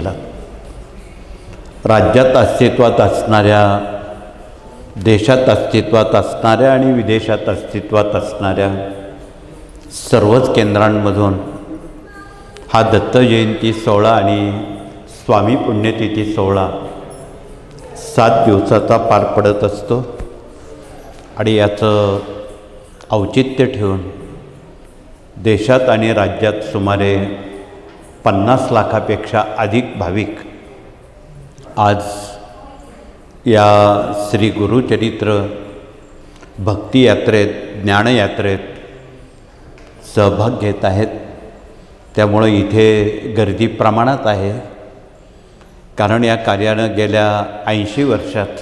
झाला. राज्यात अस्तित्वात असणाऱ्या, देशात अस्तित्वात असणाऱ्या आणि विदेशात अस्तित्वात असणाऱ्या सर्वच केंद्रांमधून हा दत्त जयंती सोहळा आणि स्वामी पुण्यतिथी सोहळा 7 दिवसाचा पार पडत असतो. आणि याचं औचित्य ठेवून देशात आणि राज्यात सुमारे 50 लाखापेक्षा अधिक भाविक आज या श्री गुरुचरित्र भक्तियात्रेत, ज्ञानयात्रेत सहभाग घेत आहेत. त्यामुळं इथे गर्दी प्रमाणात आहे. कारण या कार्यानं गेल्या 80 वर्षात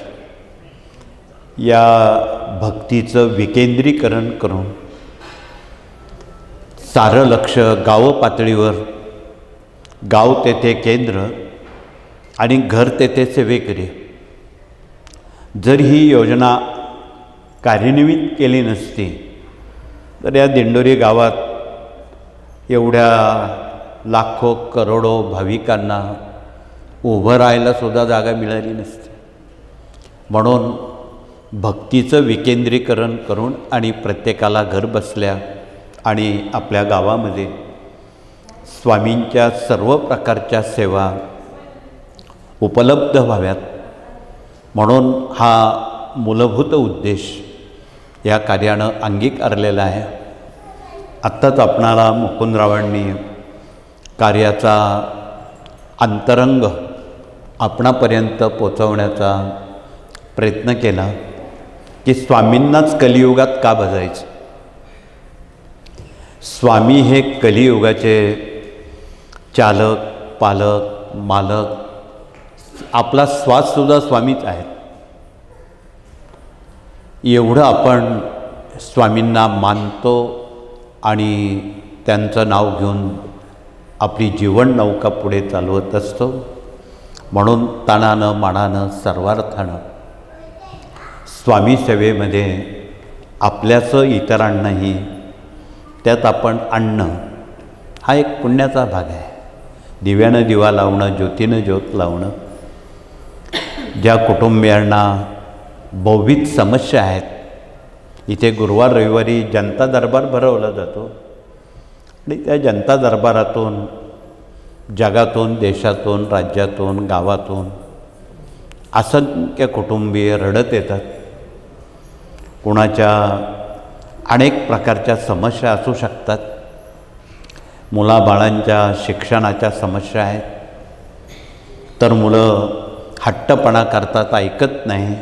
या भक्तीचं विकेंद्रीकरण करून सारं लक्ष गाव पातळीवर, गाव तेथे केंद्र आणि घर तेथे सेवेकरी. जर ही योजना कार्यान्वित केली नसती तर या दिंडोरी गावात एवढ्या लाखो करोडो भाविकांना उभं राहायलासुद्धा जागा मिळाली नसती. म्हणून भक्तीचं विकेंद्रीकरण करून आणि प्रत्येकाला घर बसल्या आणि आपल्या गावामध्ये स्वामींच्या सर्व प्रकारच्या सेवा उपलब्ध व्हाव्यात, म्हणून हा मूलभूत उद्देश या कार्यानं अंगीकारलेला आहे. आत्ताच आपणाला मुकुंदरावांनी कार्याचा अंतरंग आपणापर्यंत पोचवण्याचा प्रयत्न केला की स्वामींनाच कलियुगात का भजायचं. स्वामी हे कलियुगाचे चालक, पालक, मालक, आपला श्वाससुद्धा स्वामीच आहेत. एवढं आपण स्वामींना मानतो आणि त्यांचं नाव घेऊन आपली जीवन नौका पुढे चालवत असतो. म्हणून तनानं मानानं सर्वार्थानं स्वामी सेवेमध्ये आपल्याचं इतरांनाही त्यात आपण आणणं हा एक पुण्याचा भाग आहे. दिव्यानं दिवा लावणं, ज्योतीनं ज्योत लावणं. ज्या कुटुंबियांना बहुविध समस्या आहेत, इथे गुरुवार रविवारी जनता दरबार भरवला जातो आणि त्या जनता दरबारातून जगातून, देशातून, राज्यातून, गावातून असंख्य कुटुंबीय रडत येतात. कुणाच्या अनेक प्रकारच्या समस्या असू शकतात. मुलाबाळांच्या शिक्षणाच्या समस्या आहेत, तर मुलं हट्टपणा करतात, ऐकत नाही.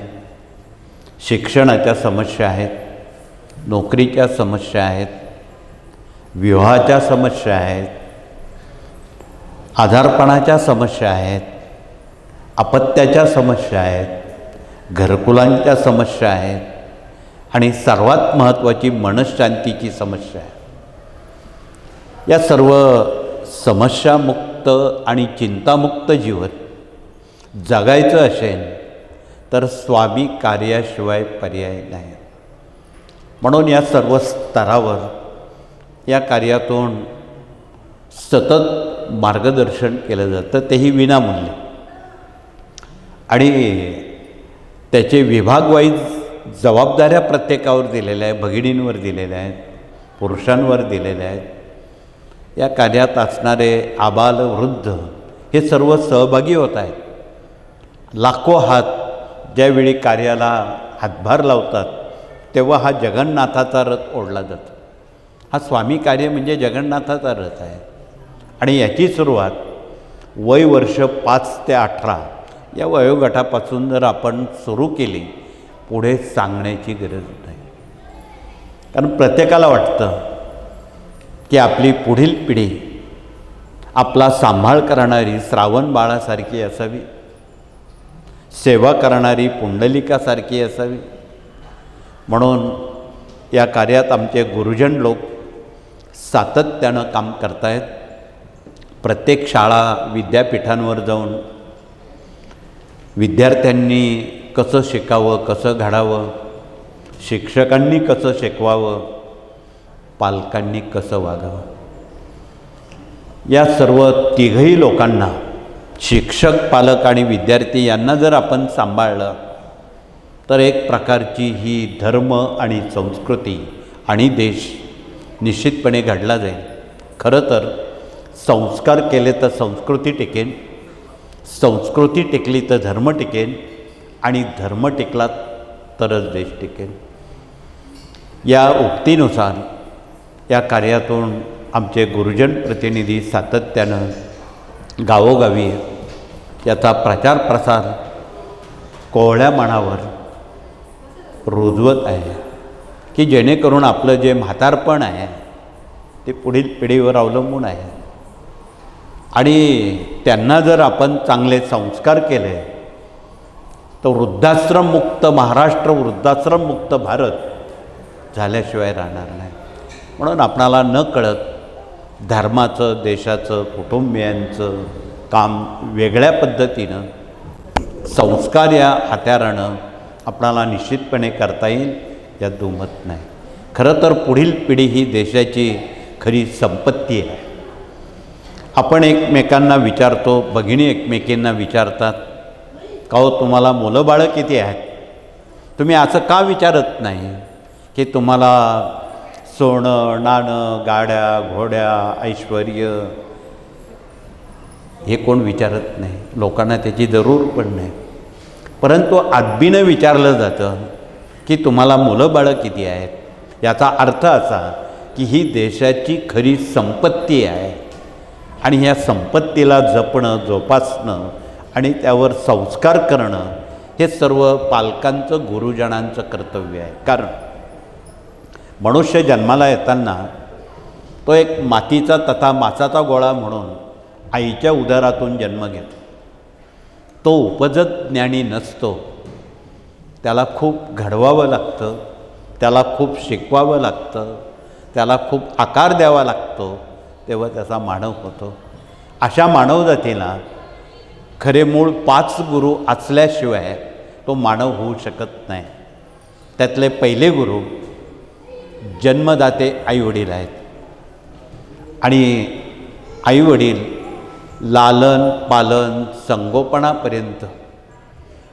शिक्षणाच्या समस्या आहेत, नोकरीच्या समस्या आहेत, विवाहाच्या समस्या आहेत, आजारपणाच्या समस्या आहेत, अपत्याच्या समस्या आहेत, घरकुलांच्या समस्या आहेत आणि सर्वात महत्त्वाची मनःशांतीची समस्या आहे. या सर्व समस्यामुक्त आणि चिंतामुक्त जीवन जगायचं असेल तर स्वामी कार्याशिवाय पर्याय नाही. म्हणून या सर्व स्तरावर या कार्यातून सतत मार्गदर्शन केलं जातं, तेही विनामूल्य. आणि त्याचे विभागवाईज जबाबदाऱ्या प्रत्येकावर दिलेल्या आहेत, भगिनींवर दिलेल्या आहेत, पुरुषांवर दिलेल्या आहेत. या कार्यात असणारे आबाल वृद्ध हे सर्व सहभागी होत आहेत. लाखो हात ज्यावेळी कार्याला हातभार लावतात तेव्हा हा जगन्नाथाचा रथ ओढला जातो. हा स्वामी कार्य म्हणजे जगन्नाथाचा रथ आहे. आणि याची सुरुवात वय वर्ष 5 ते 18 या वयोगटापासून जर आपण सुरू केली, पुढे सांगण्याची गरज नाही. कारण प्रत्येकाला वाटतं की आपली पुढील पिढी आपला सांभाळ करणारी श्रावण बाळासारखी असावी, सेवा करणारी पुंडलिकासारखी असावी. म्हणून या कार्यात आमचे गुरुजन लोक सातत्यानं काम करत आहेत. प्रत्येक शाळा विद्यापीठांवर जाऊन विद्यार्थ्यांनी कसं शिकावं, कसं घडावं, शिक्षकांनी कसं शिकवावं, पालकांनी कसं वागावं, या सर्व तिघही लोकांना शिक्षक, पालक आणि विद्यार्थी यांना जर आपण सांभाळलं तर एक प्रकारची ही धर्म आणि संस्कृती आणि देश निश्चितपणे घडला जाईल. खरं तर संस्कार केले तर संस्कृती टिकेल, संस्कृती टिकली तर धर्म टिकेल आणि धर्म टिकला तरच देश टिकेल. या उक्तीनुसार या कार्यातून आमचे गुरुजन प्रतिनिधी सातत्यानं गावोगावी याचा प्रचार प्रसार कोवळ्या मनावर रुजवत आहे की जेणेकरून आपलं जे म्हातारपण आहे ते पुढील पिढीवर अवलंबून आहे. आणि त्यांना जर आपण चांगले संस्कार केले तर वृद्धाश्रममुक्त महाराष्ट्र, वृद्धाश्रममुक्त भारत झाल्याशिवाय राहणार नाही. म्हणून आपणाला न कळत धर्माचं, देशाचं, कुटुंबियांचं काम वेगळ्या पद्धतीनं संस्कार या हत्यारानं आपणाला निश्चितपणे करता येईल यात दुमत नाही. खरं तर पुढील पिढी ही देशाची खरी संपत्ती आहे. आपण एकमेकांना विचारतो, भगिनी एकमेकींना विचारतात, का हो तुम्हाला मुलं बाळं किती आहेत? तुम्ही असं का विचारत नाही की तुम्हाला सोनं, नाणं, गाड्या, घोड्या, ऐश्वर्य हे कोण विचारत नाही. लोकांना त्याची जरूर पण नाही. परंतु आदबीनं विचारलं जातं की तुम्हाला मुलं बाळं किती आहेत. याचा अर्थ असा की ही देशाची खरी संपत्ती आहे आणि ह्या संपत्तीला जपणं, जोपासणं आणि त्यावर संस्कार करणं हे सर्व पालकांचं, गुरुजनांचं कर्तव्य आहे. कारण मनुष्य जन्माला येताना तो एक मातीचा तथा मासाचा गोळा म्हणून आईच्या उदरातून जन्म घेतो. तो उपजत ज्ञानी नसतो. त्याला खूप घडवावं लागतं, त्याला खूप शिकवावं लागतं, त्याला खूप आकार द्यावा लागतो, तेव्हा त्याचा मानव होतो. अशा मानवजातीला खरे मूळ 5 गुरु असल्याशिवाय तो मानव होऊ शकत नाही. त्यातले पहिले गुरु जन्मदाते आईवडील आहेत. आणि आईवडील लालन पालन संगोपनापर्यंत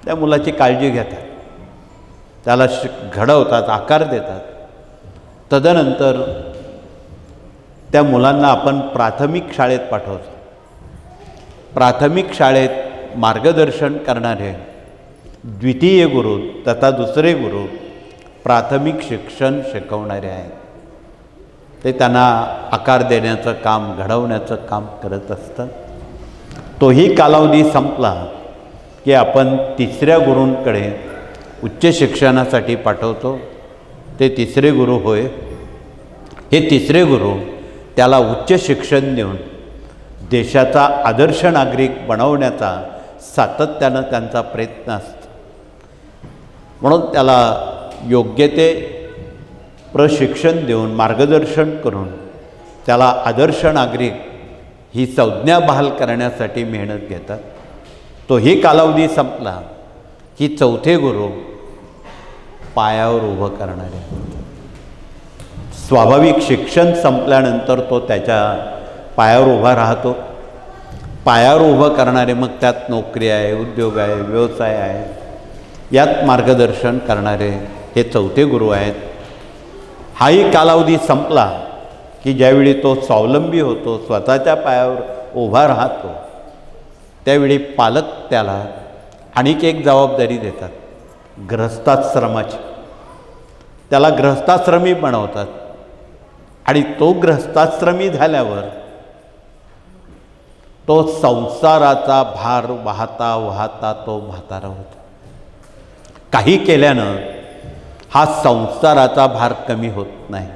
त्या मुलाची काळजी घेतात, त्याला घडवतात, आकार देतात. तदनंतर त्या मुलांना आपण प्राथमिक शाळेत पाठवतो. प्राथमिक शाळेत मार्गदर्शन करणारे द्वितीय गुरु तथा दुसरे गुरु प्राथमिक शिक्षण शिकवणारे आहेत. ते त्यांना आकार देण्याचं काम, घडवण्याचं काम करत असतात. तोही कालावधी संपला की आपण तिसऱ्या गुरूंकडे उच्च शिक्षणासाठी पाठवतो. ते तिसरे गुरु होय. हे तिसरे गुरु त्याला उच्च शिक्षण देऊन देशाचा आदर्श नागरिक बनवण्याचा सातत्यानं त्यांचा प्रयत्न असतो. म्हणून त्याला योग्य ते प्रशिक्षण देऊन, मार्गदर्शन करून त्याला आदर्श नागरिक ही संज्ञा बहाल करण्यासाठी मेहनत घेतात. तोही कालावधी संपला की चौथे गुरु पायावर उभं करणारे. स्वाभाविक शिक्षण संपल्यानंतर तो त्याच्या पायावर उभा राहतो. पायावर उभं करणारे मग त्यात नोकरी आहे, उद्योग आहे, व्यवसाय आहे, यात मार्गदर्शन करणारे हे चौथे गुरु आहेत. हाही कालावधी संपला की ज्यावेळी तो स्वावलंबी होतो, स्वतःच्या पायावर उभा राहतो, त्यावेळी पालक त्याला आणखी एक जबाबदारी देतात, गृहस्थाश्रमाची. त्याला गृहस्थाश्रमी बनवतात आणि तो गृहस्थाश्रमी झाल्यावर तो संसाराचा भार वाहता वाहता तो म्हातारा होतो. काही केल्यानं हा संसाराचा भार कमी होत नाही,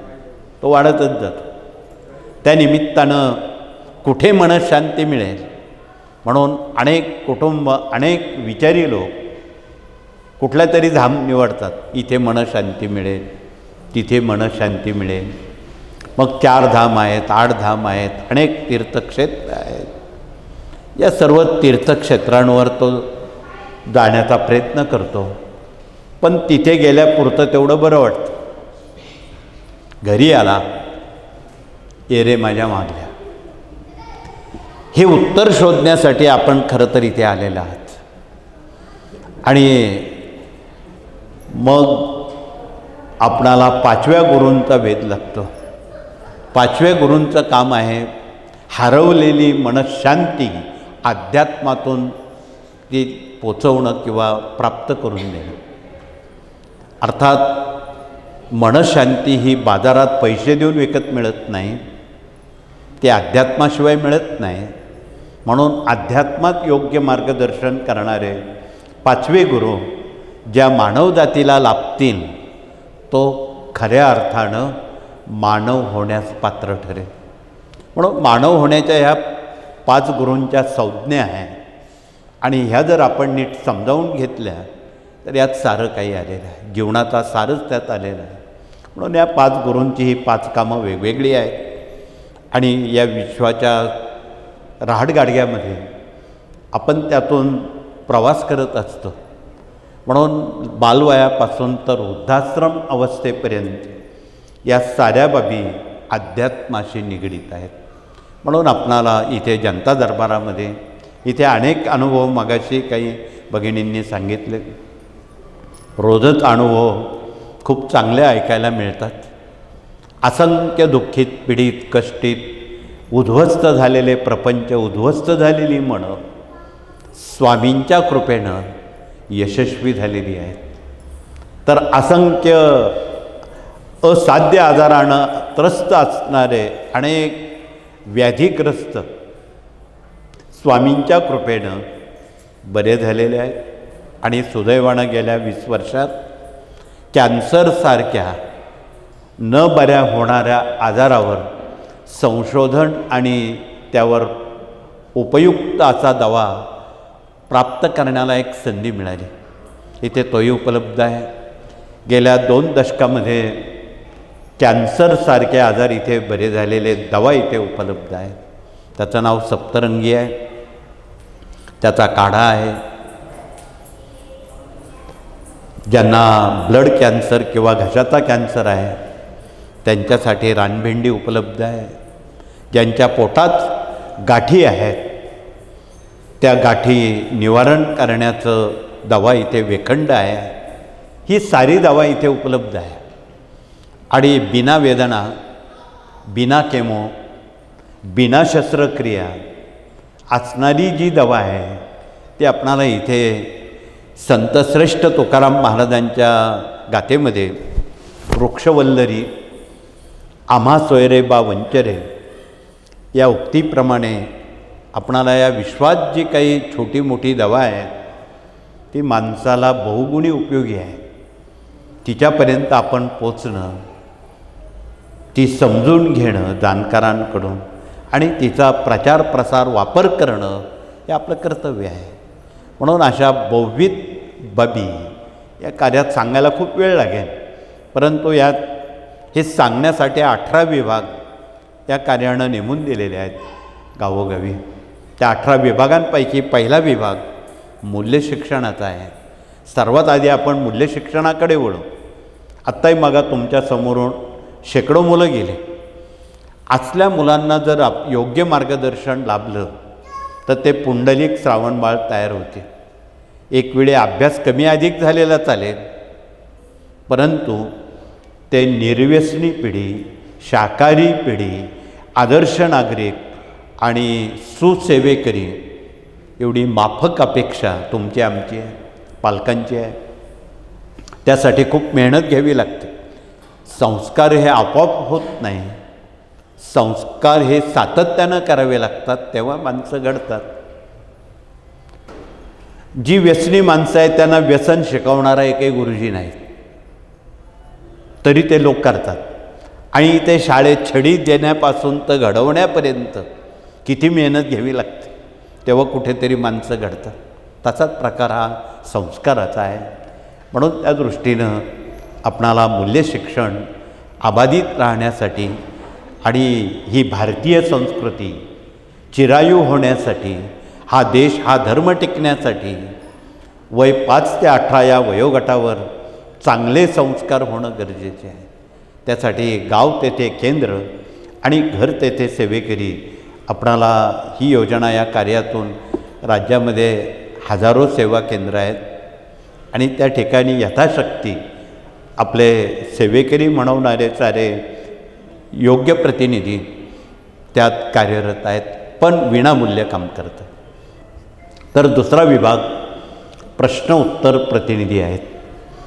तो वाढतच जातो. त्या निमित्तानं कुठे मनशांती मिळेल म्हणून अनेक कुटुंब, अनेक विचारी लोक कुठल्या तरी धाम निवडतात. इथे मनशांती मिळेल, तिथे मनशांती मिळेल. मग 4 धाम आहेत, 8 धाम आहेत, अनेक तीर्थक्षेत्र आहेत. या सर्व तीर्थक्षेत्रांवर तो जाण्याचा प्रयत्न करतो. पण तिथे गेल्यापुरतं तेवढं बरं वाटतं. घरी आला, ये रे माझ्या मागल्या. हे उत्तर शोधण्यासाठी आपण खरं तर इथे आलेलो आहात. आणि मग आपणाला 5व्या गुरूंचा वेध लागतो. 5व्या गुरूंचं काम आहे हरवलेली मनशांती अध्यात्मातून ती पोचवणं किंवा प्राप्त करून देणं. अर्थात मनशांती ही बाजारात पैसे देऊन विकत मिळत नाही, ते अध्यात्माशिवाय मिळत नाही. म्हणून अध्यात्मात योग्य मार्गदर्शन करणारे 5वे गुरु ज्या मानवजातीला लाभतील तो खऱ्या अर्थानं मानव होण्यास पात्र ठरेल. म्हणून मानव होण्याच्या ह्या 5 गुरूंच्या संज्ञा आहे आणि ह्या जर आपण नीट समजावून घेतल्या तर यात सारं काही आलेलं आहे, जीवनाचा सारच त्यात आलेला आहे. म्हणून या 5 गुरूंची ही 5 कामं वेगवेगळी आहेत आणि या विश्वाच्या राहाडगाडग्यामध्ये आपण त्यातून प्रवास करत असतो. म्हणून बालवयापासून तर वृद्धाश्रम अवस्थेपर्यंत या साऱ्या बाबी अध्यात्माशी निगडीत आहेत. म्हणून आपणाला इथे जनता दरबारामध्ये इथे अनेक अनुभव मगाशी काही भगिनींनी सांगितले, रोजच अनुभव खूप चांगले ऐकायला मिळतात. असंख्य दुःखित, पीडित, कष्टित, उद्ध्वस्त झालेले प्रपंच, उद्ध्वस्त झालेली मनं स्वामींच्या कृपेनं यशस्वी झालेली आहेत. तर असंख्य असाध्य आजारानं त्रस्त असणारे अनेक व्याधिग्रस्त स्वामींच्या कृपेनं बरे झालेले आहेत. आणि सुदैवानं गेल्या 20 वर्षात कॅन्सरसारख्या न बऱ्या होणाऱ्या आजारावर संशोधन आणि त्यावर उपयुक्त असा दवा प्राप्त करण्याला एक संधी मिळाली. इथे तोही उपलब्ध आहे. गेल्या 2 दशकामध्ये कॅन्सरसारखे आजार इथे बरे झालेले दवा इथे उपलब्ध आहे. त्याचं नाव सप्तरंगी आहे. त्याचा काढा आहे. ज्यांना ब्लड कॅन्सर किंवा घशाचा कॅन्सर आहे त्यांच्यासाठी रानभेंडी उपलब्ध आहे. ज्यांच्या पोटात गाठी आहेत त्या गाठी निवारण करण्याचं दवा इथे वेखंड आहे. ही सारी दवा इथे उपलब्ध आहे. आणि बिना वेदना, बिना केमो, बिना शस्त्रक्रिया असणारी जी दवा आहे ती आपणाला इथे संतश्रेष्ठ तुकाराम महाराजांच्या गाथेमध्ये वृक्षवल्लरी आम्हा सोयरे बा वंचरे या उक्तीप्रमाणे आपणाला या विश्वात जी काही छोटी मोठी दवा आहे ती माणसाला बहुगुणी उपयोगी आहे. तिच्यापर्यंत आपण पोचणं, ती समजून घेणं जाणकारांकडून आणि तिचा प्रचार प्रसार वापर करणं हे आपलं कर्तव्य आहे. म्हणून अशा बहुविध बाबी या कार्यात सांगायला खूप वेळ लागेल, परंतु यात हे सांगण्यासाठी 18 विभाग या कार्यानं नेमून दिलेले आहेत गावोगावी. त्या 18 विभागांपैकी पहिला विभाग मूल्य शिक्षणाचा आहे. सर्वात आधी आपण मूल्य शिक्षणाकडे वळू. आत्ताही मग तुमच्या समोरून शेकडो मुलं गेले. असल्या मुलांना जर योग्य मार्गदर्शन लाभलं तर ते पुंडलिक श्रावणबाळ तयार होते. एक वेळी अभ्यास कमी अधिक झालेला चालेल, परंतु ते निर्व्यसनी पिढी, शाकाहारी पिढी, आदर्श नागरिक आणि सुसेवेकरी एवढी माफक अपेक्षा तुमची, आमची आहे, पालकांची आहे. त्यासाठी खूप मेहनत घ्यावी लागते. संस्कार हे आपोआप होत नाही. संस्कार हे सातत्यानं करावे लागतात, तेव्हा माणसं घडतात. जी व्यसनी माणसं आहेत त्यांना व्यसन शिकवणारा एकही गुरुजी नाही, तरी ते लोक करतात. आणि ते शाळेत छडी देण्यापासून तर घडवण्यापर्यंत किती मेहनत घ्यावी लागते, तेव्हा कुठेतरी माणसं घडतात. तसाच प्रकार हा संस्काराचा आहे. म्हणून त्या दृष्टीनं आपणाला मूल्य शिक्षण अबाधित राहण्यासाठी आणि ही भारतीय संस्कृती चिरायू होण्यासाठी, हा देश, हा धर्म टिकण्यासाठी वय 5 ते 18 या वयोगटावर चांगले संस्कार होणं गरजेचे आहे. त्यासाठी गाव तेथे केंद्र आणि घर तेथे सेवेकरी आपणाला ही योजना या कार्यातून राज्यामध्ये हजारो सेवा केंद्र आहेत आणि त्या ठिकाणी यथाशक्ती आपले सेवेकरी म्हणवणारे सारे योग्य प्रतिनिधी त्यात कार्यरत आहेत, पण विनामूल्य काम करतात. तर दुसरा विभाग प्रश्न उत्तर प्रतिनिधी आहेत.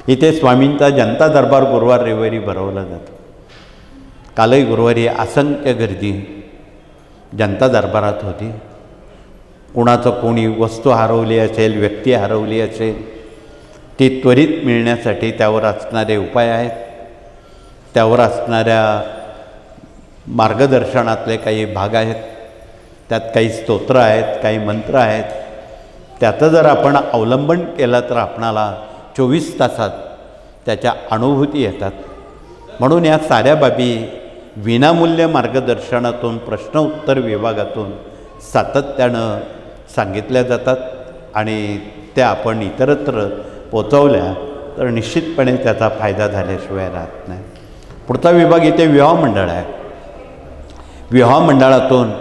इथे स्वामींचा जनता दरबार गुरुवार रविवारी भरवला जातो. कालही गुरुवारी असंख्य गर्दी जनता दरबारात होती. कुणाचं कोणी वस्तू हरवली असेल, व्यक्ती हरवली असेल, ती त्वरित मिळण्यासाठी त्यावर असणारे उपाय आहेत, त्यावर असणाऱ्या मार्गदर्शनातले काही भाग आहेत, त्यात काही स्तोत्र आहेत, काही मंत्र आहेत. त्याचं जर आपण अवलंबन केलं तर आपणाला 24 तासात त्याच्या अनुभूती येतात. म्हणून या साऱ्या बाबी विनामूल्य मार्गदर्शनातून प्रश्न उत्तर विभागातून सातत्यानं सांगितल्या जातात आणि त्या आपण इतरत्र पोचवल्या तर निश्चितपणे त्याचा फायदा झाल्याशिवाय राहत नाही. पुढचा विभाग इथे विवाह मंडळ आहे. विवाह मंडळातून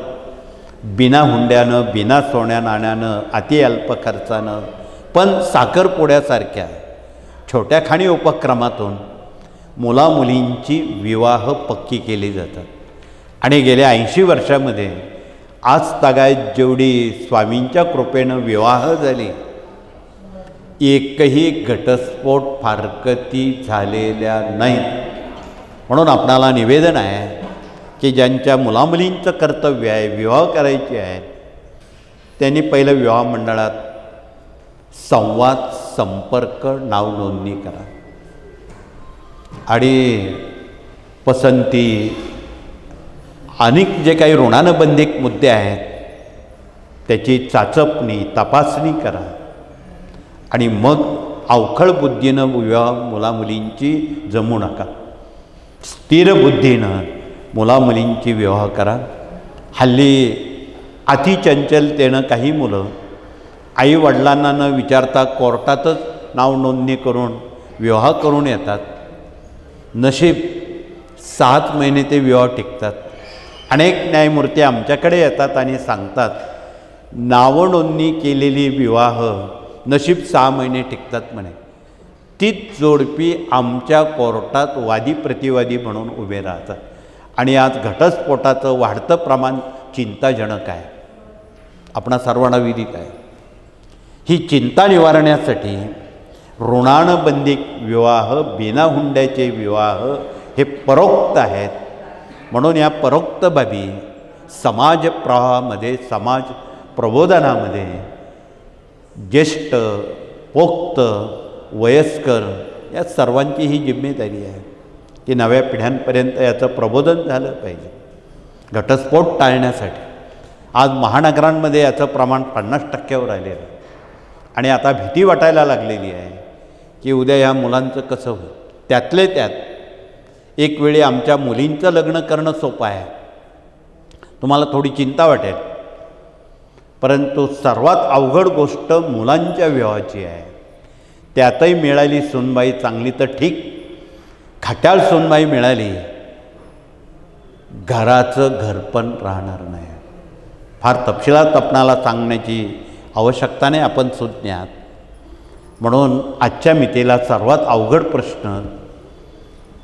बिना हुंड्यानं, बिना सोन्या नाण्यानं, अति अल्प खर्चानं, पण साखरपुड्यासारख्या छोट्या खाणी उपक्रमातून मुलामुलींची विवाह पक्की केली जातात. आणि गेल्या 80 वर्षामध्ये आज तागायत जेवढी स्वामींच्या कृपेनं विवाह झाली, एकही घटस्फोट फारकती झालेल्या नाहीत. म्हणून आपणाला निवेदन आहे की ज्यांच्या मुलामुलींचं कर्तव्य आहे, विवाह करायचे आहे, त्यांनी पहिलं विवाह मंडळात संवाद, संपर्क, नाव नोंदणी करा आणि पसंती अनेक जे काही ऋणानुबंधित मुद्दे आहेत त्याची चाचपणी, तपासणी करा आणि मग अवखळ बुद्धीनं विवाह मुलामुलींची जमू नका. स्थिर बुद्धीनं मुलामुलींची विवाह करा. हल्ली अतिचंचलतेनं काही मुलं आईवडिलांना न विचारता कोर्टातच नाव नोंदणी करून विवाह करून येतात. नशीब 7 महिने ते विवाह टिकतात. अनेक न्यायमूर्ती आमच्याकडे येतात आणि सांगतात नावं नोंदणी केलेली विवाह नशीब 6 महिने टिकतात म्हणे. तीच जोडपी आमच्या कोर्टात वादी प्रतिवादी म्हणून उभे राहतात. आणि आज घटस्फोटाचं वाढतं प्रमाण चिंताजनक आहे, आपणा सर्वांना विदित आहे. ही चिंता निवारण्यासाठी ऋणानुबंधित विवाह, बिना हुंड्याचे विवाह हे परोक्त आहेत. म्हणून या परोक्त बाबी समाज प्रवाहामध्ये, समाज प्रबोधनामध्ये ज्येष्ठ, पोक्त, वयस्कर या सर्वांची ही जिम्मेदारी आहे की नव्या पिढ्यांपर्यंत याचं प्रबोधन झालं पाहिजे. घटस्फोट टाळण्यासाठी आज महानगरांमध्ये याचं प्रमाण 50% आलेलं आहे आणि आता भीती वाटायला लागलेली आहे की उद्या या मुलांचं कसं होईल. त्यातले त्यात एक वेळी आमच्या मुलींचं लग्न करणं सोपं आहे, तुम्हाला थोडी चिंता वाटेल, परंतु सर्वात अवघड गोष्ट मुलांच्या विवाहाची आहे. त्यातही मिळाली सूनबाई चांगली तर ठीक, खट्याळ सूनबाई मिळाली, घराचं घरपण राहणार नाही. फार तपशिलात आपणाला सांगण्याची आवश्यकता नाही, आपण सुज्ञात. म्हणून आजच्या मितीला सर्वात अवघड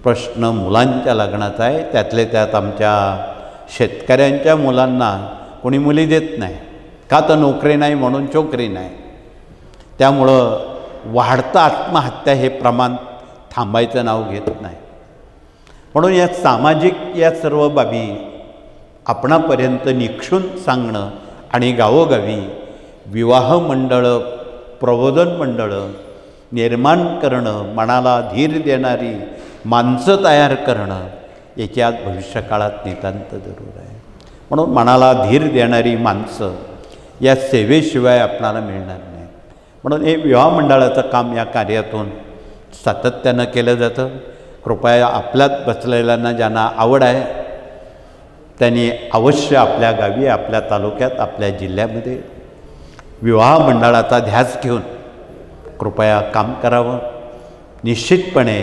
प्रश्न मुलांच्या लग्नाचा आहे. त्यातले त्यात आमच्या शेतकऱ्यांच्या मुलांना कोणी मुली देत नाही, का तर नोकरी नाही म्हणून छोकरी नाही. त्यामुळं वाढतं आत्महत्या हे प्रमाण थांबायचं नाव घेत नाही. म्हणून या सामाजिक या सर्व बाबी आपणापर्यंत निक्षून सांगणं आणि गावोगावी विवाह मंडळं, प्रबोधन मंडळं निर्माण करणं, मनाला धीर देणारी माणसं तयार करणं याची आज भविष्यकाळात नितांत जरूर आहे. म्हणून मनाला धीर देणारी माणसं या सेवेशिवाय आपणाला मिळणार नाही. म्हणून हे विवाह मंडळाचं काम या कार्यातून सातत्यानं केलं जातं. कृपया आपल्यात बसलेल्यांना ज्यांना आवड आहे त्यांनी अवश्य आपल्या गावी, आपल्या तालुक्यात, आपल्या जिल्ह्यामध्ये विवाह मंडळाचा ध्यास घेऊन कृपया काम करावं. निश्चितपणे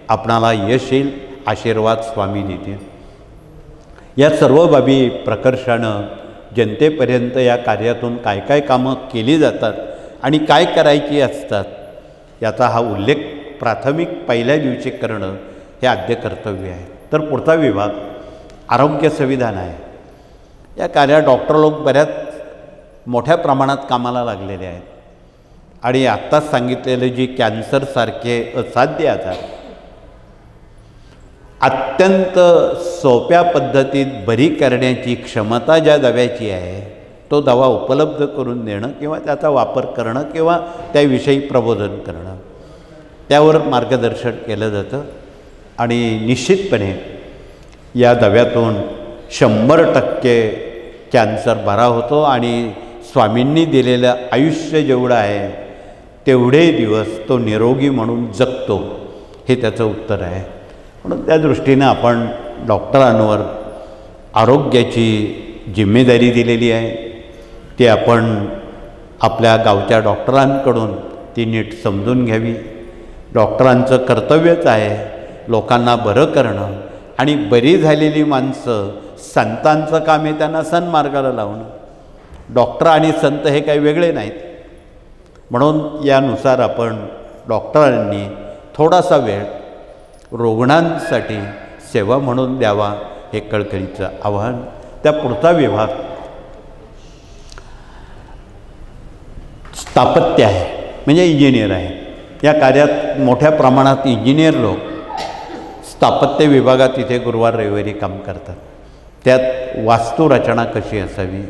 आपणाला यश येईल, आशीर्वाद स्वामी देतील. या सर्व बाबी प्रकर्षानं जनतेपर्यंत या कार्यातून काय काय कामं केली जातात आणि काय करायची असतात याचा हा उल्लेख प्राथमिक पहिल्या दिवशी करणं हे आद्य कर्तव्य आहे. तर पुढचा विभाग आरोग्य संविधान आहे. या कार्यात डॉक्टर लोक बऱ्याच मोठ्या प्रमाणात कामाला लागलेले आहेत आणि आत्ताच सांगितलेलं जी कॅन्सरसारखे असाध्य आजार अत्यंत सोप्या पद्धतीत बरी करण्याची क्षमता ज्या दव्याची आहे तो दवा उपलब्ध करून देणं किंवा त्याचा वापर करणं किंवा त्याविषयी प्रबोधन करणं त्यावर मार्गदर्शन केलं जातं आणि निश्चितपणे या दव्यातून 100% कॅन्सर बरा होतो आणि स्वामींनी दिलेलं आयुष्य जेवढं आहे तेवढे दिवस तो निरोगी म्हणून जगतो हे त्याचं उत्तर आहे. म्हणून त्या दृष्टीनं आपण डॉक्टरांवर आरोग्याची जिम्मेदारी दिलेली आहे. ती आपण आपल्या गावच्या डॉक्टरांकडून ती नीट समजून घ्यावी. डॉक्टरांचं कर्तव्यच आहे लोकांना बरं करणं आणि बरी झालेली माणसं संतांचं काम आहे त्यांना सन्मार्गाला लावणं. डॉक्टर आणि संत हे काही वेगळे नाहीत. म्हणून यानुसार आपण डॉक्टरांनी थोडासा वेळ रुग्णांसाठी सेवा म्हणून द्यावा हे कळकळीचं आवाहन. त्या पुढचा विभाग स्थापत्य आहे म्हणजे इंजिनियर आहे. या कार्यात मोठ्या प्रमाणात इंजिनियर लोक स्थापत्य विभागात इथे गुरुवार रविवारी काम करतात. त्यात वास्तुरचना कशी असावी,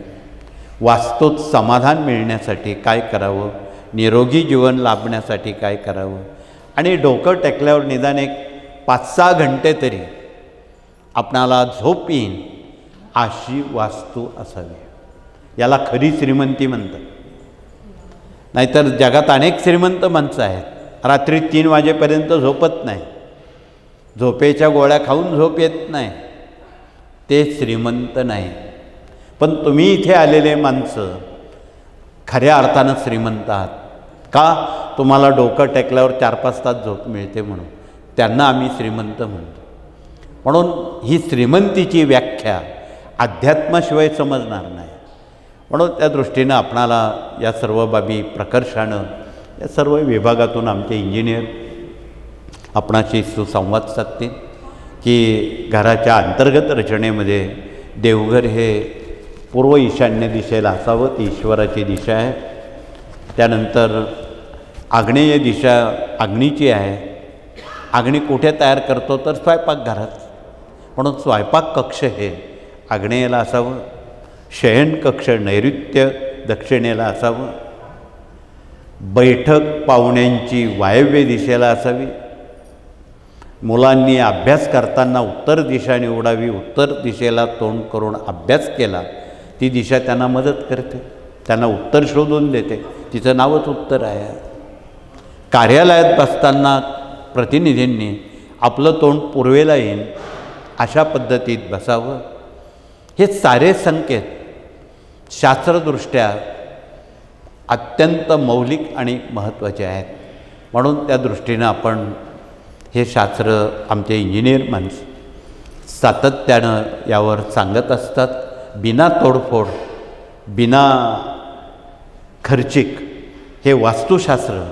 वास्तूत समाधान मिळण्यासाठी काय करावं, निरोगी जीवन लाभण्यासाठी काय करावं आणि डोकं टेकल्यावर निदान एक 5-6 घंटे तरी आपणाला झोप येईन अशी वास्तू असावी. याला खरी श्रीमंती म्हणतात. नाहीतर जगात अनेक श्रीमंत माणसं आहेत रात्री 3 वाजेपर्यंत झोपत नाही, झोपेच्या गोळ्या खाऊन झोप येत नाही, ते श्रीमंत नाही. पण तुम्ही इथे आलेले माणसं खऱ्या अर्थानं श्रीमंत आहात. का? तुम्हाला डोकं टेकल्यावर 4-5 तास झोप मिळते म्हणून त्यांना आम्ही श्रीमंत म्हणतो. म्हणून ही श्रीमंतीची व्याख्या अध्यात्माशिवाय समजणार नाही. म्हणून त्या दृष्टीनं आपणाला या सर्व बाबी प्रकर्षानं या सर्व विभागातून आमचे इंजिनियर आपणाशी सुसंवाद साधतील की घराच्या अंतर्गत रचनेमध्ये देवघर हे पूर्व ईशान्य दिशेला असावं, ती ईश्वराची दिशा आहे. त्यानंतर आग्नेय दिशा अग्नीची आहे. अग्नी कुठे तयार करतो तर स्वयंपाकघरात. म्हणून स्वयंपाक कक्ष हे आग्नेयला असावं, शयनकक्ष नैऋत्य दक्षिणेला असावं, बैठक पाहुण्यांची वायव्य दिशेला असावी, मुलांनी अभ्यास करताना उत्तर दिशा निवडावी, उत्तर दिशेला तोंड करून अभ्यास केला ती दिशा त्यांना मदत करते, त्यांना उत्तर शोधून देते, तिचं नावच उत्तर आहे. कार्यालयात बसताना प्रतिनिधींनी आपलं तोंड पूर्वेला येईल अशा पद्धतीत बसावं. हे सारे संकेत शास्त्रदृष्ट्या अत्यंत मौलिक आणि महत्त्वाचे आहेत. म्हणून त्या दृष्टीनं आपण हे शास्त्र आमचे इंजिनियर माणसं सातत्यानं यावर सांगत असतात. बिना तोडफोड, बिना खर्चिक हे वास्तुशास्त्र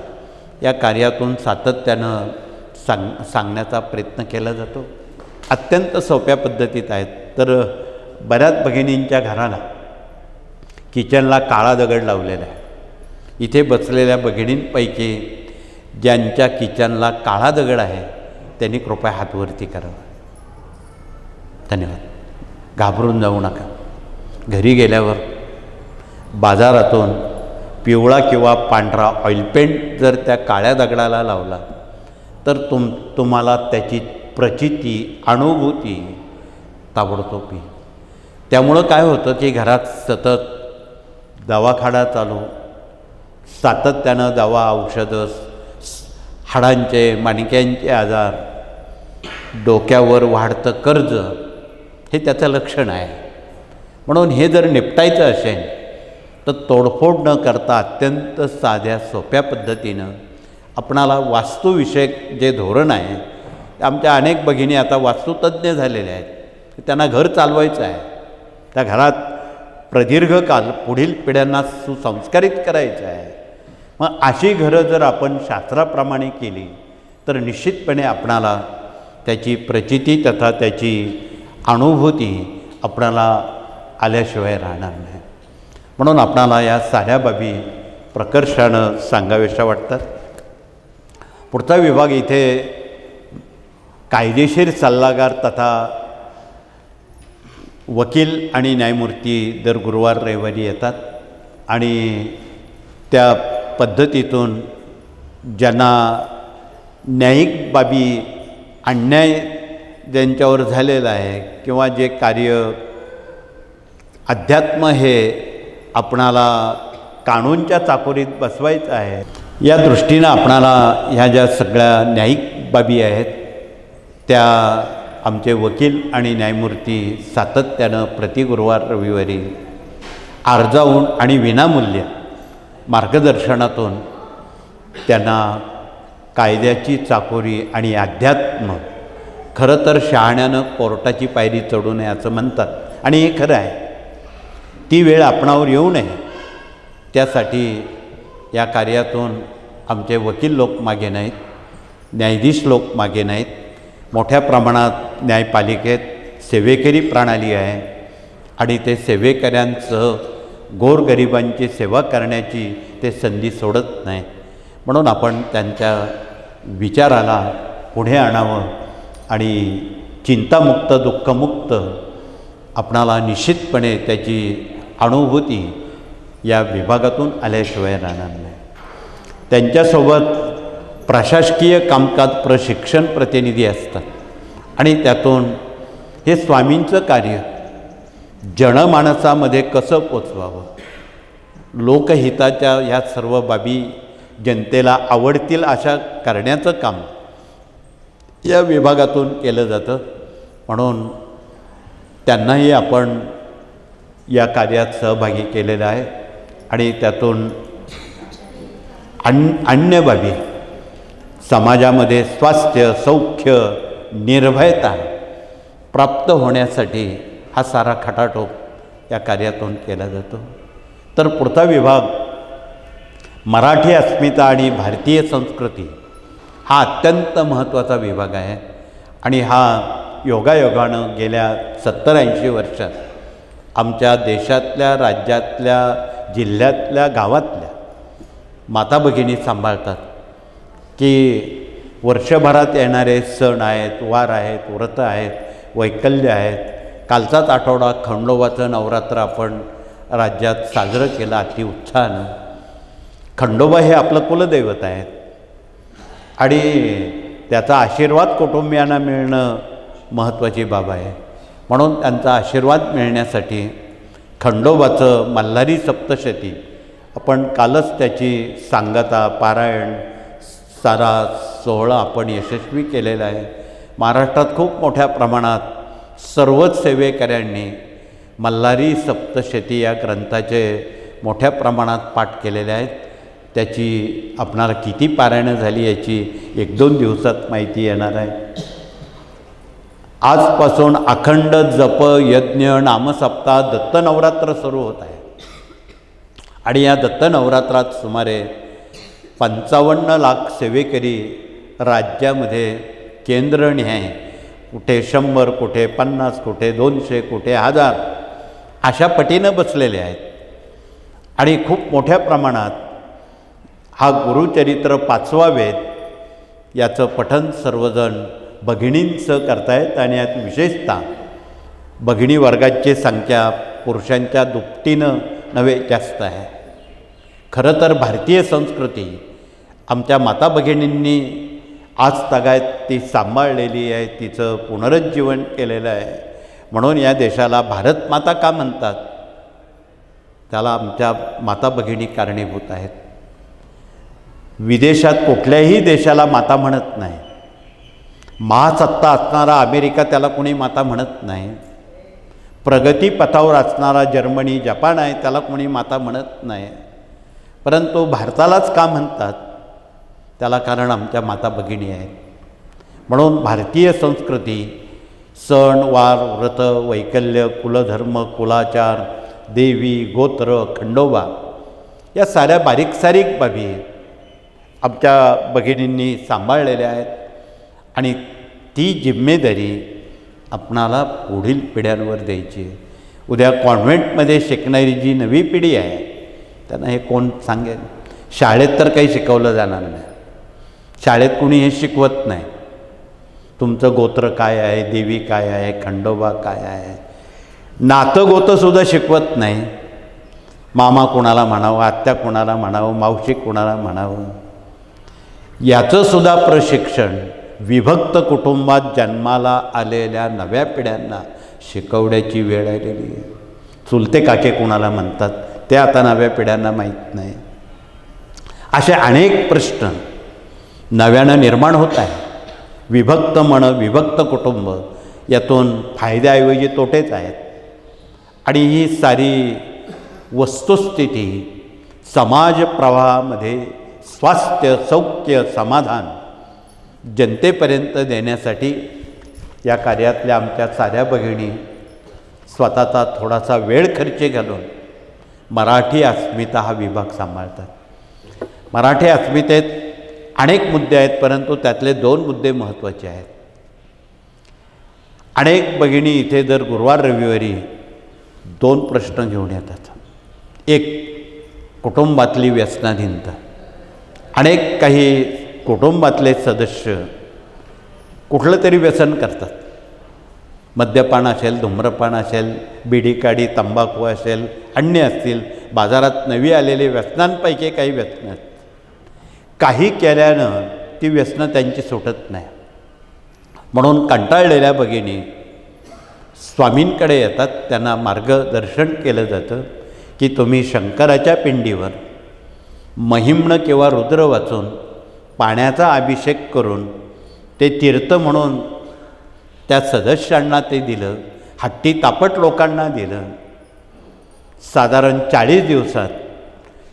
या कार्यातून सातत्यानं सांगण्याचा प्रयत्न केला जातो. अत्यंत सोप्या पद्धतीत आहेत. तर बऱ्याच भगिनींच्या घराला किचनला काळा दगड लावलेला आहे. इथे बसलेल्या भगिनींपैकी ज्यांच्या किचनला काळा दगड आहे त्यांनी कृपया हातवरती करावा. धन्यवाद. घाबरून जाऊ नका. घरी गेल्यावर बाजारातून पिवळा किंवा पांढरा ऑइल पेंट जर त्या काळ्या दगडाला लावला तर तुम्हाला त्याची प्रचिती, अनुभूती ताबडतोब येईल. त्यामुळं काय होतं की घरात सतत दवाखाना चालू, सातत्यानं दवा, औषधं, हाडांचे मणक्यांचे आजार, डोक्यावर वाढतं कर्ज हे त्याचं लक्षण आहे. म्हणून हे जर निपटायचं असेल तर तोडफोड न करता अत्यंत साध्या सोप्या पद्धतीनं आपणाला वास्तुविषयक जे धोरण आहे, आमच्या अनेक भगिनी आता वास्तुतज्ञ झालेल्या आहेत. त्यांना घर चालवायचं आहे. त्या घरात प्रदीर्घ काल पुढील पिढ्यांना सुसंस्कारित करायचं आहे. मग अशी घरं जर आपण शास्त्राप्रमाणे केली तर निश्चितपणे आपणाला त्याची प्रचिती तथा त्याची अनुभूती आपणाला आल्याशिवाय राहणार नाही. म्हणून आपणाला या साऱ्या बाबी प्रकर्षानं सांगाव्याशा वाटतात. पुढचा विभाग इथे कायदेशीर सल्लागार तथा वकील आणि न्यायमूर्ती दर गुरुवार रविवारी येतात आणि त्या पद्धतीतून ज्यांना न्यायिक बाबी अन्याय ज्यांच्यावर झालेला आहे किंवा जे कार्य अध्यात्म हे आपणाला कानूनच्या चाकोरीत बसवायचं आहे, या दृष्टीनं आपणाला ह्या ज्या सगळ्या न्यायिक बाबी आहेत त्या आमचे वकील आणि न्यायमूर्ती सातत्यानं प्रति गुरुवार रविवारी अर्जावून आणि विनामूल्य मार्गदर्शनातून त्यांना कायद्याची चाकोरी आणि अध्यात्म, खरं तर शहाण्यानं कोर्टाची पायरी चढू नये असं म्हणतात आणि हे खरं आहे. ती वेळ आपणावर येऊ नये त्यासाठी या कार्यातून आमचे वकील लोक मागे नाहीत, न्यायाधीश लोक मागे नाहीत. मोठ्या प्रमाणात न्यायपालिकेत सेवेकरी प्रणाली आहे आणि ते सेवेकऱ्यांसह गोरगरिबांची सेवा करण्याची ते संधी सोडत नाही. म्हणून आपण त्यांच्या विचाराला पुढे आणावं आणि चिंतामुक्त दुःखमुक्त आपणाला निश्चितपणे त्याची अनुभूती या विभागातून आल्याशिवाय राहणार नाही. त्यांच्यासोबत प्रशासकीय कामकाज प्रशिक्षण प्रतिनिधी असतात आणि त्यातून हे स्वामींचं कार्य जनमानसामध्ये कसं पोचवावं, लोकहिताच्या ह्या सर्व बाबी जनतेला आवडतील अशा करण्याचं काम या विभागातून केलं जातं. म्हणून त्यांनाही आपण या कार्यात सहभागी केलेलं आहे आणि त्यातून अन्य बाबी समाजामध्ये स्वास्थ्य, सौख्य, निर्भयता प्राप्त होण्यासाठी हा सारा खटाटोप या कार्यातून केला जातो. तर पुढचा विभाग मराठी अस्मिता आणि भारतीय संस्कृती हा अत्यंत महत्त्वाचा विभाग आहे आणि हा योगायोगानं गेल्या 70-80 वर्षात आमच्या देशातल्या, राज्यातल्या, जिल्ह्यातल्या, गावातल्या माता भगिनी सांभाळतात की वर्षभरात येणारे सण आहेत, वार आहेत, व्रतं आहेत, वैकल्य आहेत. कालचाच आठवडा खंडोबाचं नवरात्र आपण राज्यात साजरं केलं अतिउत्साहानं. खंडोबा हे आपलं कुलदैवत आहेत आणि त्याचा आशीर्वाद कुटुंबियांना मिळणं महत्त्वाची बाब आहे. म्हणून त्यांचा आशीर्वाद मिळण्यासाठी खंडोबाचं मल्हारी सप्तशती आपण कालच त्याची सांगता, पारायण, सारा सोहळा आपण यशस्वी केलेला आहे. महाराष्ट्रात खूप मोठ्या प्रमाणात सर्वच सेवेकऱ्यांनी मल्हारी सप्तशती या ग्रंथाचे मोठ्या प्रमाणात पाठ केलेले आहेत. त्याची आपणाला किती पारायणं झाली याची 1-2 दिवसात माहिती येणार आहे. आजपासून अखंड जप, यज्ञ, नामसप्ताह, दत्तनवरात्र सुरू होत आहे आणि या दत्तनवरात्रात सुमारे 55 लाख सेवेकरी राज्यामध्ये केंद्रनिहाय कुठे 100, कुठे 50, कुठे 200, कुठे 1000 अशा पटीनं बसलेले आहेत आणि खूप मोठ्या प्रमाणात हा गुरुचरित्र 5वा वेद याचं पठण सर्वजण भगिनींचं करतायत आणि यात विशेषतः भगिनी वर्गाची संख्या पुरुषांच्या दुपटीनं नव्हे जास्त आहे. खरं तर भारतीय संस्कृती आमच्या माता भगिनींनी आज तागायत ती सांभाळलेली आहे, तिचं पुनरुज्जीवन केलेलं आहे. म्हणून या देशाला भारत माता का म्हणतात, त्याला आमच्या माता भगिनी कारणीभूत आहेत. विदेशात कुठल्याही देशाला माता म्हणत नाही. महासत्ता असणारा अमेरिका त्याला कोणी माता म्हणत नाही. प्रगतीपथावर असणारा जर्मनी, जपान आहे त्याला कोणी माता म्हणत नाही. परंतु भारतालाच का म्हणतात, त्याला कारण आमच्या माता भगिनी आहेत. म्हणून भारतीय संस्कृती सण, वार, व्रत, वैकल्य, कुलधर्म, कुलाचार, देवी, गोत्र, खंडोबा या साऱ्या बारीक सारीक बाबी आमच्या भगिनींनी सांभाळलेल्या आहेत आणि ती जिम्मेदारी आपणाला पुढील पिढ्यांवर द्यायची आहे. उद्या कॉन्व्हेंटमध्ये शिकणारी जी नवी पिढी आहे त्यांना हे कोण सांगेल? शाळेत तर काही शिकवलं जाणार नाही. शाळेत कुणी हे शिकवत नाही. तुमचं गोत्र काय आहे, देवी काय आहे, खंडोबा काय आहे, नातं गोतंसुद्धा शिकवत नाही. मामा कोणाला म्हणावं, आत्या कोणाला म्हणावं, मावशी कोणाला म्हणावं, याचंसुद्धा प्रशिक्षण विभक्त कुटुंबात जन्माला आलेल्या नव्या पिढ्यांना शिकवण्याची वेळ आलेली आहे. चुलते काके कोणाला म्हणतात ते आता नव्या पिढ्यांना माहीत नाही. असे अनेक प्रश्न नव्यानं निर्माण होत आहे. विभक्त विभक्त कुटुंब यातून फायद्याऐवजी तोटेच आहेत. आणि ही सारी वस्तुस्थिती समाज प्रवाहामध्ये स्वास्थ्य, सौख्य, समाधान जनतेपर्यंत देण्यासाठी या कार्यातल्या आमच्या साऱ्या भगिनी स्वतःचा थोडासा वेळ खर्ची घालून मराठी अस्मिता हा विभाग सांभाळतात. मराठी अस्मितेत अनेक मुद्दे आहेत, परंतु त्यातले 2 मुद्दे महत्त्वाचे आहेत. अनेक भगिनी इथे दर गुरुवार रविवारी 2 प्रश्न घेऊन येतात. एक, कुटुंबातली व्यसनाधीनता. अनेक काही कुटुंबातले सदस्य कुठलं तरी व्यसन करतात. मद्यपान असेल, धूम्रपान असेल, बिडी काडी, तंबाखू असेल, अन्य असतील, बाजारात नवी आलेले व्यसनांपैकी काही व्यसन आहेत. काही केल्यानं ती व्यसनं त्यांची सुटत नाही. म्हणून कंटाळलेल्या भगिनी स्वामींकडे येतात. त्यांना मार्गदर्शन केलं जातं की तुम्ही शंकराच्या पिंडीवर महिम्न किंवा रुद्र वाचून पाण्याचा अभिषेक करून ते तीर्थ म्हणून त्या सदस्यांना ते दिलं, हट्टी तापट लोकांना दिलं. साधारण 40 दिवसात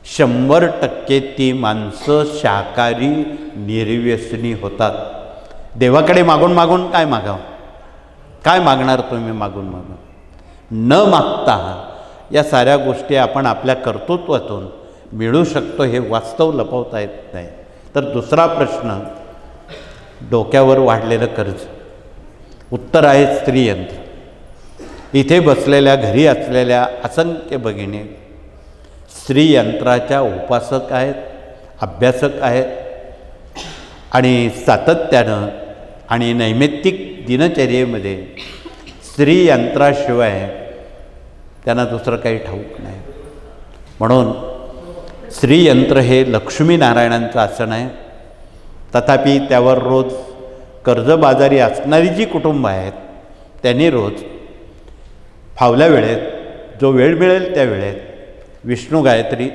100% ती माणसं शाकाहारी निर्व्यसनी होतात. देवाकडे मागून मागून काय मागावं? काय मागणार तुम्ही मागून मागून? न मागता या साऱ्या गोष्टी आपण आपल्या कर्तृत्वातून मिळू शकतो हे वास्तव लपवता येत नाही. तर दुसरा प्रश्न, डोक्यावर वाढलेलं कर्ज. उत्तर आहे स्त्रीयंत्र. इथे बसलेल्या घरी असलेल्या असंख्य भगिनी स्त्रीयंत्राच्या उपासक आहेत, अभ्यासक आहेत आणि सातत्यानं आणि नैमित्तिक दिनचर्येमध्ये स्त्रीयंत्राशिवाय त्यांना दुसरं काही ठाऊक नाही. म्हणून स्त्रीयंत्र हे लक्ष्मीनारायणांचं आसन आहे. तथापि त्यावर रोज कर्जबाजारी असणारी जी कुटुंब आहेत त्यांनी रोज फावल्या वेळेत, जो वेळ मिळेल त्या वेळेत विष्णू गायत्री,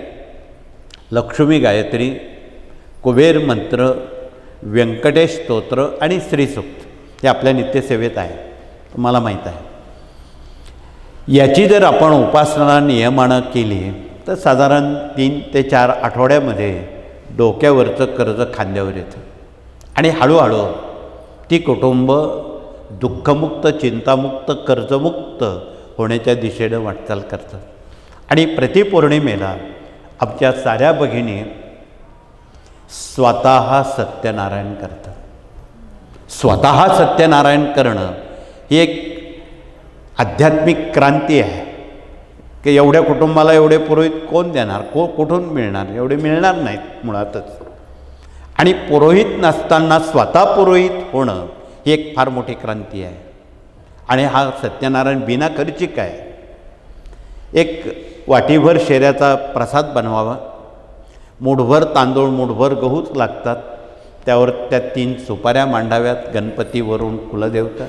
लक्ष्मी गायत्री, कुबेर मंत्र, व्यंकटेश स्तोत्र आणि श्रीसूक्त हे आपल्या नित्यसेवेत आहे, तुम्हाला माहीत आहे. याची जर आपण उपासना नियमानं केली तर साधारण 3 ते 4 आठवड्यामध्ये डोक्यावरचं कर्ज खांद्यावर येतं आणि हळूहळू ती कुटुंब दुःखमुक्त, चिंतामुक्त, कर्जमुक्त होण्याच्या दिशेनं वाटचाल करतात. आणि प्रतिपौर्णिमेला आमच्या साऱ्या भगिनी स्वतः सत्यनारायण करतात. स्वतः सत्यनारायण करणं ही एक आध्यात्मिक क्रांती आहे की एवढ्या कुटुंबाला एवढे पुरोहित कोण देणार, कुठून मिळणार? एवढे मिळणार नाहीत मुळातच. आणि पुरोहित नसताना स्वतः पुरोहित होणं ही एक फार मोठी क्रांती आहे. आणि हा सत्यनारायण बिना खर्चिक आहे. एक वाटीभर शेऱ्याचा प्रसाद बनवावा, मूठभर तांदूळ, मूठभर गहूच लागतात. त्यावर त्या 3 सुपाऱ्या मांडाव्यात, गणपतीवरून कुलदेवता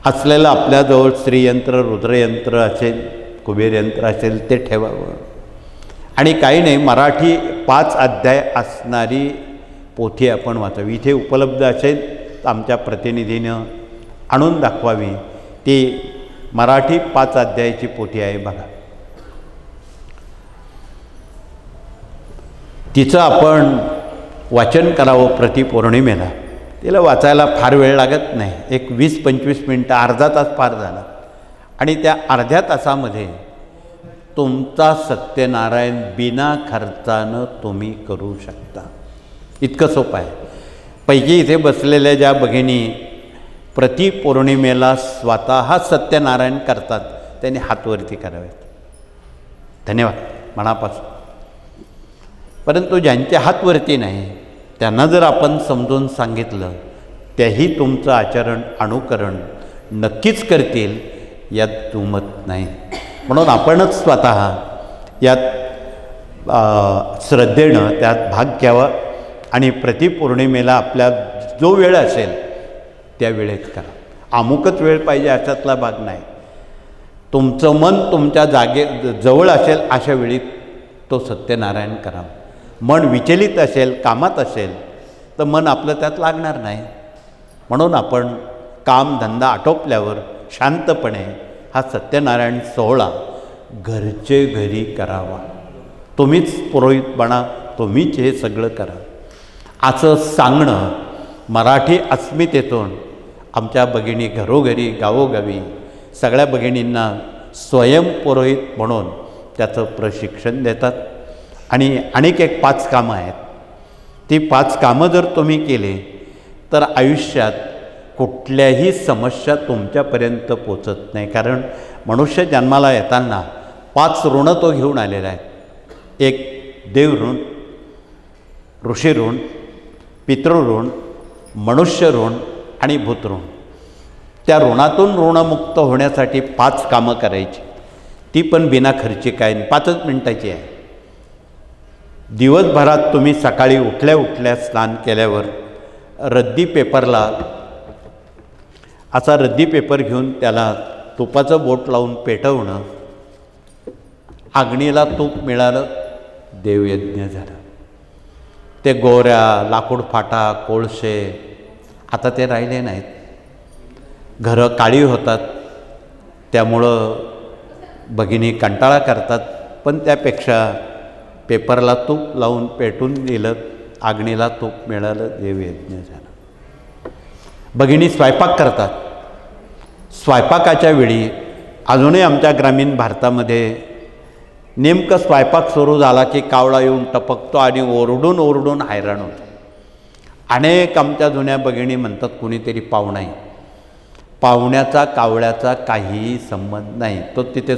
असलेलं आपल्याजवळ श्रीयंत्र, रुद्रयंत्र असेल, कुबेरयंत्र असेल ते ठेवावं. आणि काही नाही, मराठी 5 अध्याय असणारी पोथी आपण वाचावी. इथे उपलब्ध असेल तर आमच्या प्रतिनिधीनं आणून दाखवावी. ती मराठी 5 अध्यायाची पोथी आहे बघा. तिचं आपण वाचन करावं प्रतिपौर्णिमेला. तिला वाचायला फार वेळ लागत नाही, एक 20-25 मिनटं, अर्धा तास फार झाला. आणि त्या अर्ध्या तासामध्ये तुमचा सत्यनारायण बिना खर्चानं तुम्ही करू शकता. इतकं सोपं आहे. पैकी इथे बसलेल्या ज्या भगिनी प्रति पौर्णिमेला स्वतः सत्यनारायण करतात त्यांनी हातवरती करावेत. धन्यवाद मनापासून. परंतु ज्यांच्या हातवरती नाही त्यांना जर आपण समजून सांगितलं तेही तुमचं आचरण अनुकरण नक्कीच करतील यात दुमत नाही. म्हणून आपणच स्वतः यात श्रद्धेनं त्यात भाग घ्यावा आणि प्रतिपौर्णिमेला आपल्या जो वेळ असेल त्या वेळेत करा. अमुकच वेळ पाहिजे अशातला भाग नाही. तुमचं मन तुमच्या जवळ असेल अशा वेळी तो सत्यनारायण करा. मन विचलित असेल, कामात असेल तर मन आपलं त्यात लागणार नाही. म्हणून आपण कामधंदा आटोपल्यावर शांतपणे हा सत्यनारायण सोहळा घरचे घरी करावा. तुम्हीच पुरोहित बना, तुम्हीच हे सगळं करा असं सांगणं मराठी अस्मितेतून आमच्या भगिनी घरोघरी गावोगावी सगळ्या भगिनींना स्वयंपुरोहित म्हणून त्याचं प्रशिक्षण देतात. आणि आणखी एक 5 कामं आहेत. ती 5 कामं जर तुम्ही केली तर आयुष्यात कुठल्याही समस्या तुमच्यापर्यंत पोचत नाही. कारण मनुष्य जन्माला येताना 5 ऋणं तो घेऊन आलेला आहे. एक देव ऋण, ऋषी ऋण, पितृऋण, मनुष्य ऋण आणि भूत ऋण. त्या ऋणातून ऋणमुक्त होण्यासाठी 5 कामं करायची. ती पण बिना खर्चिक आहे, 5च मिनिटाची आहे. दिवसभरात तुम्ही सकाळी उठल्या उठल्या स्नान केल्यावर रद्दी पेपरला असा रद्दी पेपर घेऊन त्याला तुपाचं बोट लावून पेटवणं. अग्नीला तूप मिळालं, देवयज्ञ झाला. ते गोऱ्या, लाकूड फाटा, कोळसे आता ते राहिले नाहीत. घरं काळी होतात, त्यामुळं भगिनी कंटाळा करतात. पण त्यापेक्षा पेपरला तूप लावून पेटून दिलं, अग्नीला तूप मिळालं, देवयज्ञ झाला. भगिनी स्वयंपाक करतात. स्वयंपाकाच्या वेळी अजूनही आमच्या ग्रामीण भारतामध्ये नेमकं स्वयंपाक सुरू झाला की कावळा येऊन टपकतो आणि ओरडून ओरडून हैराण होतो. अनेक आमच्या जुन्या भगिनी म्हणतात कुणीतरी पाहुणा आहे. पाहुण्याचा कावळ्याचा काहीही संबंध नाही, तो तिथे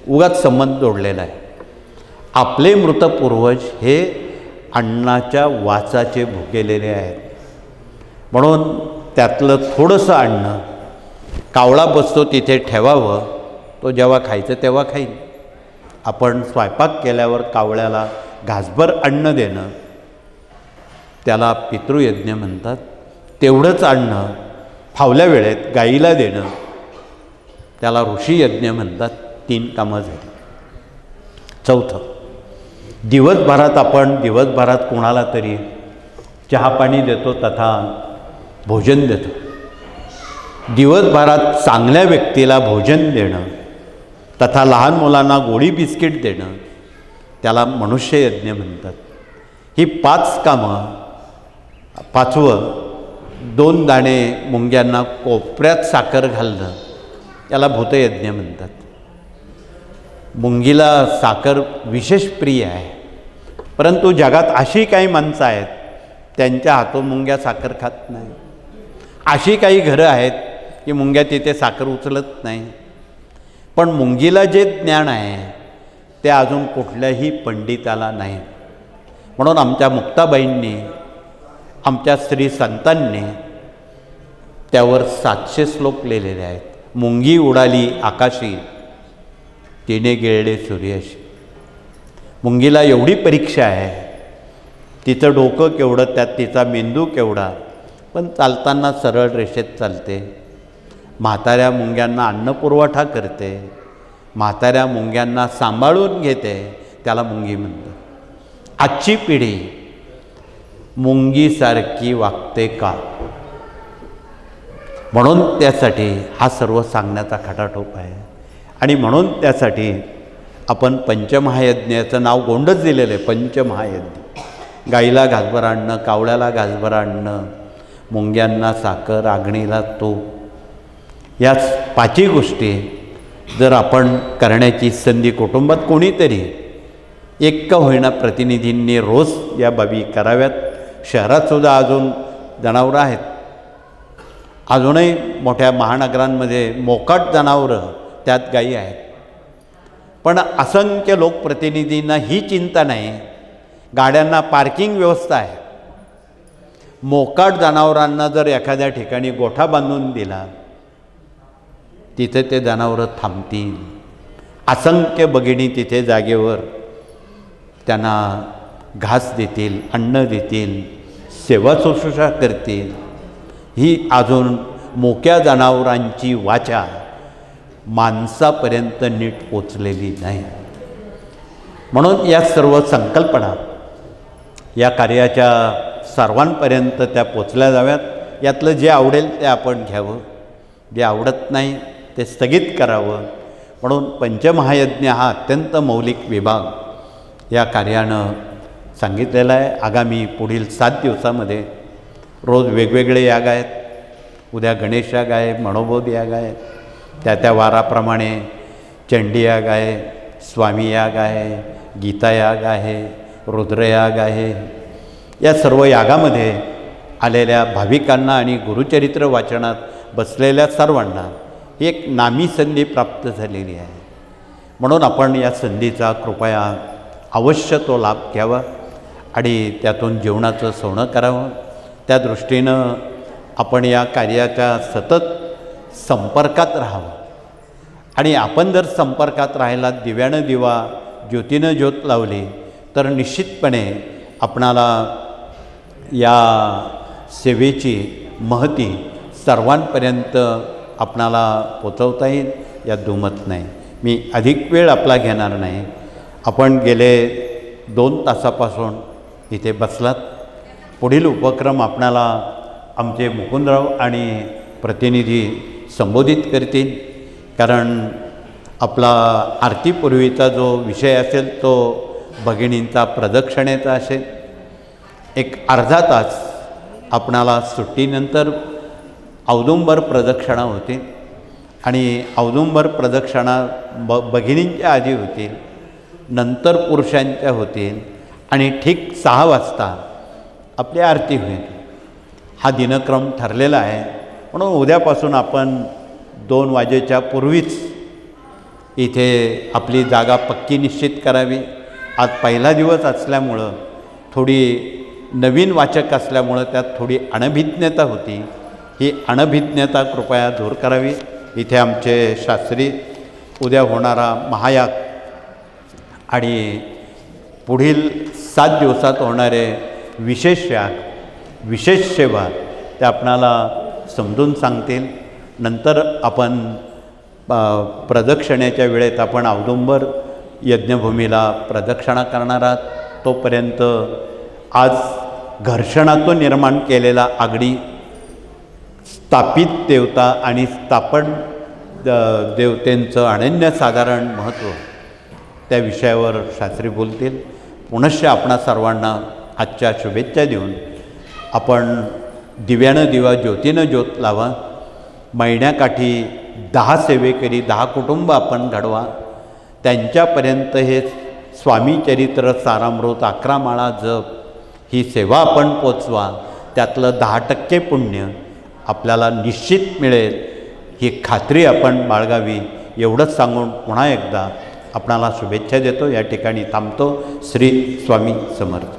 उगाच संबंध जोडलेला आहे. आपले मृत पूर्वज हे अन्नाच्या वासाचे भुकेलेले आहेत. म्हणून त्यातलं थोडंसं अन्न कावळा बसतो तिथे ठेवावं, तो जेव्हा खायचं तेव्हा खाईल. आपण स्वयंपाक केल्यावर कावळ्याला घासभर अन्न देणं त्याला पितृयज्ञ म्हणतात. तेवढंच अन्न फावल्या वेळेत गाईला देणं त्याला ऋषीयज्ञ म्हणतात. 3 कामं झाली. 4थं, दिवसभरात कोणाला तरी चहा पाणी देतो तथा भोजन देतो. दिवसभरात चांगल्या व्यक्तीला भोजन देणं तथा लहान मुलांना गोळी बिस्किट देणं त्याला मनुष्ययज्ञ म्हणतात. ही 5 कामं. 5वं, 2 दाणे मुंग्यांना कोपऱ्यात साखर घालणं याला भूतयज्ञ म्हणतात. मुंगीला साखर विशेष प्रिय आहे. परंतु जगात अशी काही माणसं आहेत त्यांच्या हातून मुंग्या साखर खात नाही. अशी काही घरं आहेत की मुंग्या तिथे साखर उचलत नाही. पण मुंगीला जे ज्ञान आहे ते अजून कुठल्याही पंडिताला नाही. म्हणून आमच्या मुक्ताबाईंनी, आमच्या श्री संतांनी त्यावर 700 श्लोक लिहिलेले आहेत. मुंगी उडाली आकाशी, तिने गिळले सूर्याशी. मुंगीला एवढी परीक्षा आहे, तिचं डोकं केवढं, त्यात तिचा मेंदू केवढा, पण चालताना सरळ रेषेत चालते. म्हाताऱ्या मुंग्यांना अन्नपुरवठा करते, म्हाताऱ्या मुंग्यांना सांभाळून घेते, त्याला मुंगी म्हणतात. आजची पिढी मुंगीसारखी वागते का? म्हणून त्यासाठी हा सर्व सांगण्याचा खटाटोप आहे. आणि म्हणून त्यासाठी आपण पंचमहायज्ञाचं नाव गोंडच दिलेलं आहे. पंचमहायज्ञ. गाईला घासभर आणणं, कावळ्याला घासभर आणणं, मुंग्यांना साखर, अग्नीला तूप, या 5 गोष्टी जर आपण करण्याची संधी कुटुंबात कोणीतरी एक का होईना प्रतिनिधींनी रोज या बाबी कराव्यात. शहरातसुद्धा अजून जनावरं आहेत, अजूनही मोठ्या महानगरांमध्ये मोकाट जनावरं त्यात गायी आहेत. पण असंख्य लोकप्रतिनिधींना ही चिंता नाही. गाड्यांना पार्किंग व्यवस्था आहे. मोकाट जनावरांना जर एखाद्या ठिकाणी गोठा बांधून दिला तिथे ते जनावरं थांबतील. असंख्य भगिनी तिथे जागेवर त्यांना घास देतील, अन्न देतील, सेवा शुश्रूषा करतील. ही अजून मोक्या जनावरांची वाचा माणसापर्यंत नीट पोचलेली नाही. म्हणून या सर्व संकल्पना या कार्याच्या सर्वांपर्यंत त्या पोचल्या जाव्यात. यातलं जे आवडेल ते आपण घ्यावं, जे आवडत नाही ते स्थगित करावं. म्हणून पंचमहायज्ञ हा अत्यंत मौलिक विभाग या कार्यानं सांगितलेला आहे. आगामी पुढील 7 दिवसामध्ये रोज वेगवेगळे याग आहेत. उद्या गणेश याग आहे, मनोबोध याग आहे, त्या वाराप्रमाणे चंडी याग आहे, स्वामी याग आहे, गीता याग आहे, रुद्रयाग आहे. या सर्व यागामध्ये आलेल्या भाविकांना आणि गुरुचरित्र वाचनात बसलेल्या सर्वांना एक नामी संधी प्राप्त झालेली आहे. म्हणून आपण या संधीचा कृपया अवश्य तो लाभ घ्यावा आणि त्यातून जीवनाचं सोनं करावं. त्या दृष्टीनं आपण या कार्याच्या सतत संपर्कात राहावं. आणि आपण जर संपर्कात राहायला दिव्यानं दिवा ज्योतीनं ज्योत लावली तर निश्चितपणे आपणाला या सेवेची महती सर्वांपर्यंत आपणाला पोचवता येईल यात दुमत नाही. मी अधिक वेळ आपला घेणार नाही. आपण गेले 2 तासापासून इथे बसलात. पुढील उपक्रम आपणाला आमचे मुकुंदराव आणि प्रतिनिधी संबोधित करतील. कारण आपला आरतीपूर्वीचा जो विषय असेल तो भगिनींचा प्रदक्षिणेचा असेल. एक अर्धा तास आपणाला सुट्टीनंतर औदुंबर प्रदक्षिणा होतील आणि औदुंबर प्रदक्षिणा भगिनींच्या आधी होतील, नंतर पुरुषांच्या होतील आणि ठीक 6 वाजता आपली आरती होईल. हा दिनक्रम ठरलेला आहे. म्हणून उद्यापासून आपण 2 वाजेच्या पूर्वीच इथे आपली जागा पक्की निश्चित करावी. आज पहिला दिवस असल्यामुळं थोडी नवीन वाचक असल्यामुळं त्यात थोडी अनभिज्ञता होती. ही अनभिज्ञता कृपया दूर करावी. इथे आमचे शास्त्री उद्या होणारा महायाग आणि पुढील 7 दिवसात होणारे विशेष याग, विशेष सेवा ते आपणाला समजून सांगतील. नंतर आपण प्रदक्षिणेच्या वेळेत आपण औदुंबर यज्ञभूमीला प्रदक्षिणा करणार आहात. तोपर्यंत आज घर्षणातून निर्माण केलेला आगडी स्थापित देवता आणि स्थापन देवतेंचं अनन्यसाधारण महत्त्व त्या विषयावर शास्त्री बोलतील. पुनश्च आपणा सर्वांना आजच्या शुभेच्छा देऊन आपण दिव्यानं दिवा ज्योतीनं ज्योत लावा. महिन्याकाठी 10 सेवेकरी 10 कुटुंब आपण घडवा. त्यांच्यापर्यंत हे स्वामी चरित्र सारामृत 11 माळा जप ही सेवा आपण पोचवा. त्यातलं 10% पुण्य आपल्याला निश्चित मिळेल ही खात्री आपण बाळगावी. एवढंच सांगून पुन्हा एकदा आपणाला शुभेच्छा देतो. या ठिकाणी थांबतो. श्री स्वामी समर्थ.